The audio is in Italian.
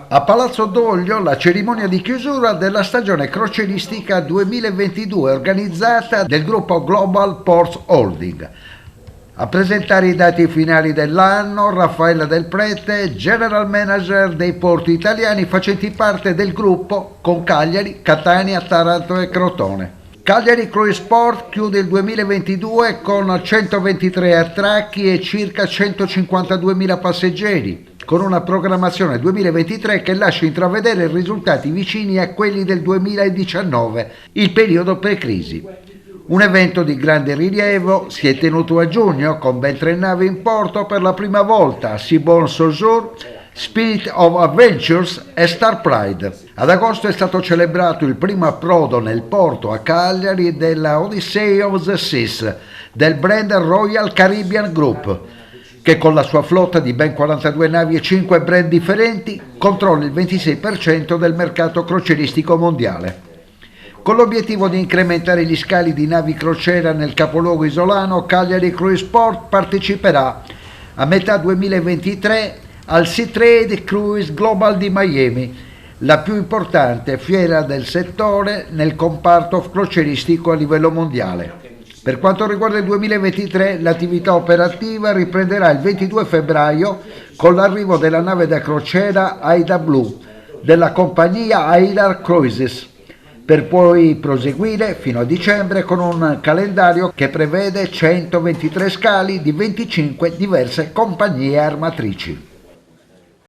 A Palazzo Doglio la cerimonia di chiusura della stagione crocieristica 2022 organizzata dal gruppo Global Ports Holding. A presentare i dati finali dell'anno Raffaella Del Prete, General Manager dei porti italiani facenti parte del gruppo con Cagliari, Catania, Taranto e Crotone. Cagliari Cruise Port chiude il 2022 con 123 attracchi e circa 152.000 passeggeri, con una programmazione 2023 che lascia intravedere risultati vicini a quelli del 2019, il periodo pre-crisi. Un evento di grande rilievo si è tenuto a giugno con ben 3 navi in porto per la prima volta, Seabourn Saussure, Spirit of Adventures e Star Pride. Ad agosto è stato celebrato il primo approdo nel porto a Cagliari della Odyssey of the Seas del brand Royal Caribbean Group, che con la sua flotta di ben 42 navi e 5 brand differenti controlla il 26% del mercato crocieristico mondiale. Con l'obiettivo di incrementare gli scali di navi crociera nel capoluogo isolano, Cagliari Cruise Port parteciperà a metà 2023 al Seatrade Cruise Global di Miami, la più importante fiera del settore nel comparto crocieristico a livello mondiale. Per quanto riguarda il 2023, l'attività operativa riprenderà il 22 febbraio con l'arrivo della nave da crociera Aida Blue della compagnia Aida Cruises, per poi proseguire fino a dicembre con un calendario che prevede 123 scali di 25 diverse compagnie armatrici.